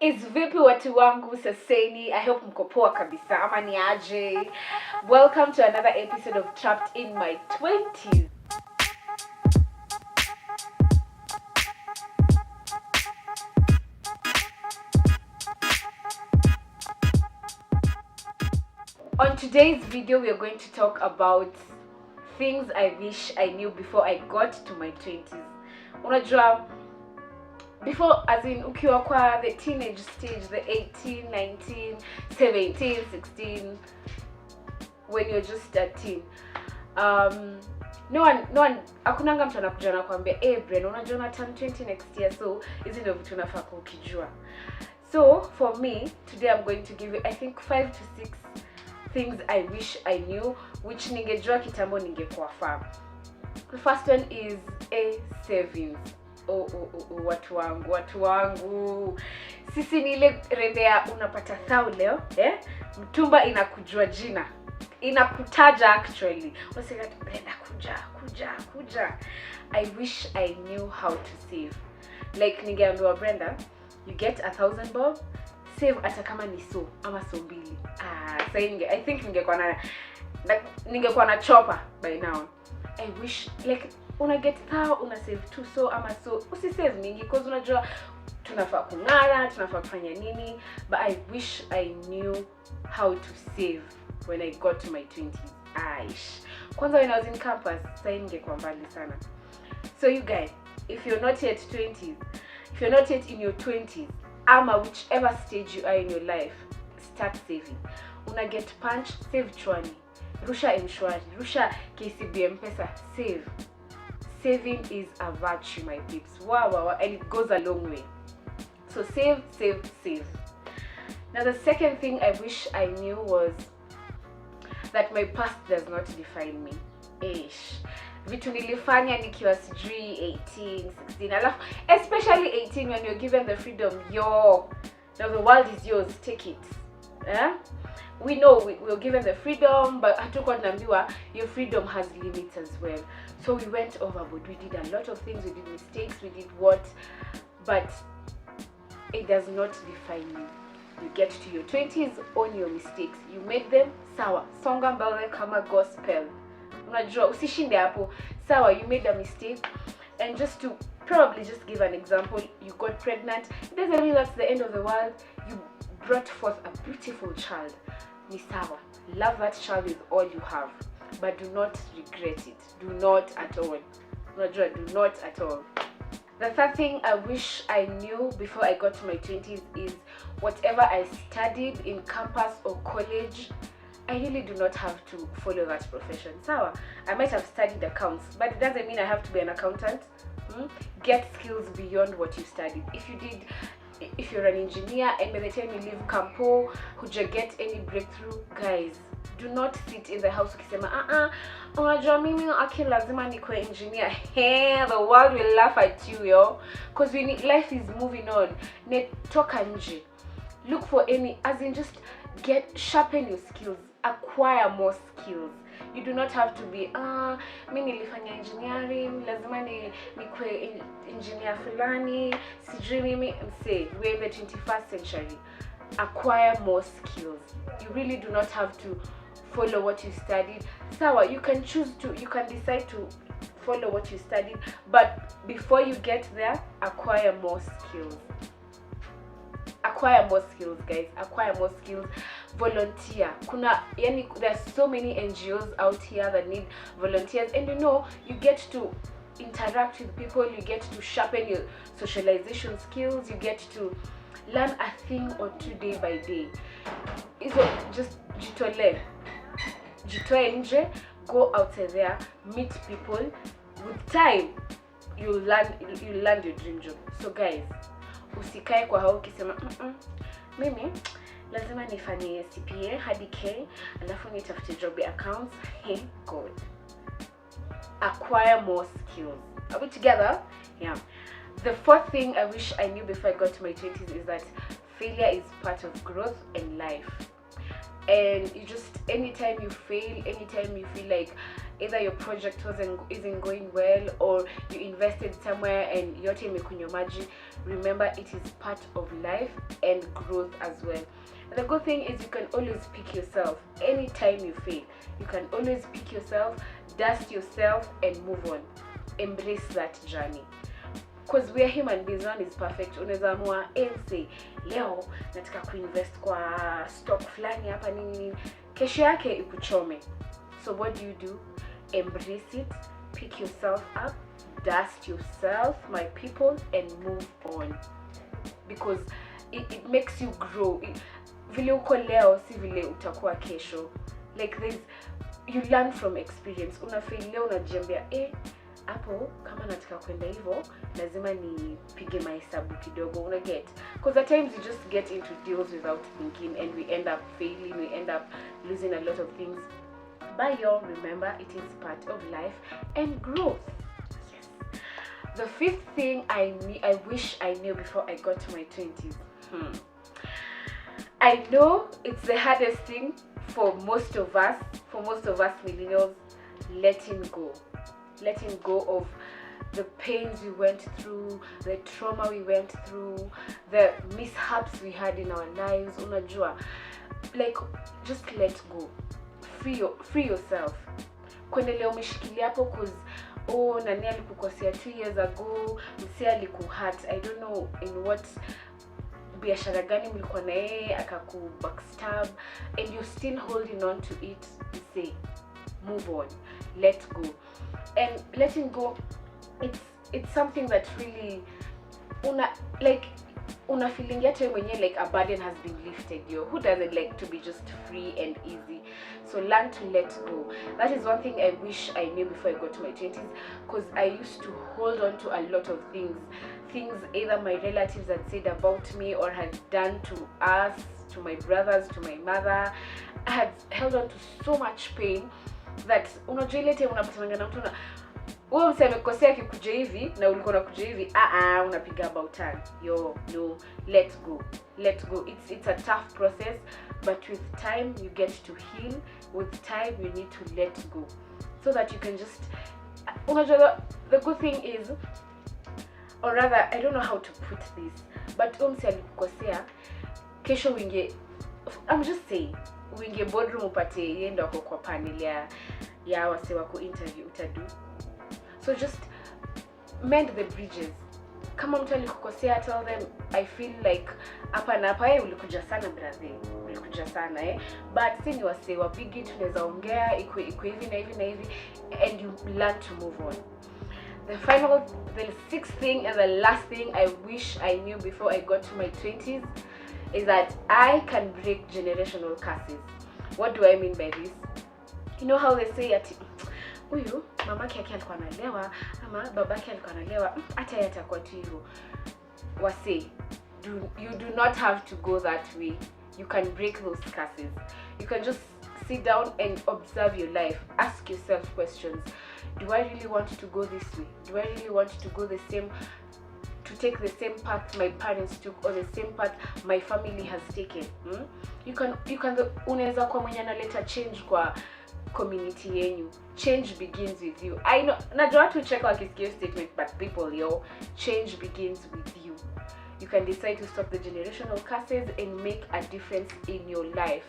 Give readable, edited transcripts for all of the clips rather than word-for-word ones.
Is vipi watu wangu saseni? I hope mko poa kabisa ama ni aje. Welcome to another episode of Trapped in My 20s. On today's video we are going to talk about things I wish I knew before I got to my 20s. Unajua before, as in ukiwa kwa the teenage stage, the 18, 19, 17, 16, when you're just a teen, no one akunanga mtu anakuja na kuambia Bren, unajua na turn 20 next year, so hizi ndio vitu unafaa kukijua. So for me today I'm going to give you I think 5 to 6 things I wish I knew which ningejua kitambo ningekuwa fahamu. The first one is savings. Watu wangu sisi ni ile rendea unapata thao leo mtumba inakujua jina, inakutaja actually, unasema Brenda kuja. I wish I knew how to save. Like ningeambiwa Brenda, you get 1,000 bob, save hata kama ni so ama so mbili. I think ningekuwa na chopper by now. I wish like una get thao una save tu so ama so, usisave mingi because unajua tunafaa kung'ara, tunafaa kufanya nini. But I wish I knew how to save when I got to my 20s. Kwanza when I was in campus, sasa ningekuwa mbali sana. So you guys, if you're not yet 20s, if you're not yet in your 20s, ama whichever stage you are in your life, start saving. Una get punch, save chwani, rusha mshwari, rusha KCB M-Pesa, save. Saving is a virtue, my peeps. Wow, and it goes a long way. So save. Now the second thing I wish I knew was that my past does not define me. Vitu nilifanya nikiwa sijui 18, 16, especially 18 when you're given the freedom. Now the world is yours, take it. We know we're given the freedom, but hatuko tunaambiwa your freedom has limits as well. So we went overboard. We did a lot of things, we did mistakes, we did what, but it does not define you. You get to your 20s, own your mistakes. You made them, sawa. Songa mbele kama gospel. Unajua usishinde hapo. Sawa, you made a mistake, and just to probably just give an example, you got pregnant. It doesn't mean that's the end of the world. You brought forth a beautiful child. Misawa, love that child with all you have, but do not regret it. Do not at all. Do not at all. The third thing I wish I knew before I got to my 20s is whatever I studied in campus or college, I really do not have to follow that profession. Sawa, I might have studied accounts, but it doesn't mean I have to be an accountant. Get skills beyond what you studied. If you're an engineer and by the time you leave campo, would you get any breakthrough? Guys, do not sit in the house ukisema unajua mimi aki lazima nikuwe engineer. The world will laugh at you, yo, because life is moving on. Toka nje, look for any, as in just sharpen your skills, acquire more skills. You do not have to be mimi nilifanya engineering, lazima nikuwe engineer fulani, sijui mimi. Say we're in the 21st century. Acquire more skills. You really do not have to follow what you studied. Sawa, you can decide to follow what you studied, but before you get there, acquire more skills. Acquire more skills, guys. Acquire more skills. Volunteer. There's so many NGOs out here that need volunteers, and you get to interact with people, you get to sharpen your socialization skills, you get to learn a thing or two day by day. Just jitoe nje, go out there, meet people. With time, you'll land your dream job. So guys, usikae kwa hao ukisema mimi lazima nifanye CPA hadi K alafu nitafute job accounts. God, acquire more skills. Are we together? Yeah. The fourth thing I wish I knew before I got to my 20s is that failure is part of growth in life. and you just, anytime you fail, anytime you feel like either your project isn't going well, or you invested somewhere and yote imekunywa maji, remember it is part of life and growth as well. And the good thing is you can always pick yourself. Anytime you fail, you can always pick yourself, dust yourself, and move on. Embrace that journey, because we are human beings. None is perfect. Unaweza amua say leo nataka kuinvest kwa stock fulani hapa nini, kesho yake ikuchome. So what do? Embrace it, pick yourself up, dust yourself, my people, and move on, because it makes you grow. Vile uko leo si vile utakuwa kesho. Like you learn from experience. Unafail leo unajiambia hapo kama nataka kwenda hivyo lazima nipige mahesabu kidogo, una get, because at times you just get into deals without thinking and we end up failing, we end up losing a lot of things. But remember, it is part of life and growth. Yes. The fifth thing I wish I knew before I got to my 20s. I know it's the hardest thing for most of us millennials, letting go of the pains we went through, the trauma we went through, the mishaps we had in our lives. Unajua, like, just let go. Free yourself. Kuendelea umeshikilia hapo cause nani alikukosea 2 years ago, msi alikuhurt, I don't know in what biashara gani mlikuwa na yeye akaku backstab, and you're still holding on to it. Say move on, let go. And letting go, it's something that really una feeling yet when you like a burden has been lifted. Who doesn't like to be just free and easy? So learn to let go. That is one thing I wish I knew before I got to my 20s, because I used to hold on to a lot of things either my relatives had said about me or had done to us, to my brothers, to my mother. I had held on to so much pain that unajua ile time unapatana na mtu na wewe msemekosea akikuja hivi na ulikuwa unakuja hivi, unapiga about time. No, let go. It's a tough process, but with time you get to heal. With time you need to let go, so that you can just, unajua, the good thing is, or rather I don't know how to put this, but mse alikukosea kesho I'm just saying winge boardroom upate yeye ndo ako kwa panel ya wase wako interview utadu. So just mend the bridges. Kama mtu alikukosea, tell them I feel like hapa na hapa ulikuja sana brother, ulikuja sana but si ni wase wa big, tunaweza ongea iko hivi na hivi na hivi, and you learn to move on. The sixth thing and the last thing I wish I knew before I got to my 20s is that I can break generational curses. What do I mean by this? You know how they say ati huyu mamake yake alikuwa analewa ama babake alikuwa analewa, hata yeye atakuwa tu hivyo. Wase, you do not have to go that way. You can break those curses. You can just sit down and observe your life. Ask yourself questions. Do I really want to go this way? Do I really want to go to take the same path my parents took, or the same path my family has taken? You can unaweza kwa mwenye analeta change kwa community yenu. Change begins with you. I know najua watu check wakisikia statement, but people, change begins with you. You can decide to stop the generational curses and make a difference in your life.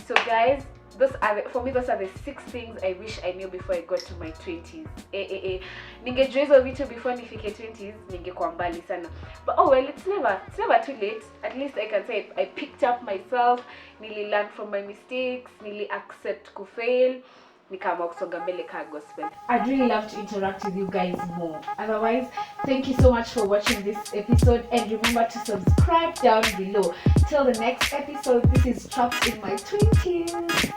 So guys, those are the 6 things I wish I knew before I got to my 20s. Ningejua hizo vitu before nifike 20s, ningekuwa mbali sana. But it's never too late. At least I can say I picked up myself, nili learn from my mistakes, nili accept kufail, nikaamua kusonga mbele ka gospel. I'd really love to interact with you guys more. Otherwise, thank you so much for watching this episode, and remember to subscribe down below. Till the next episode, this is Trapped in My 20s.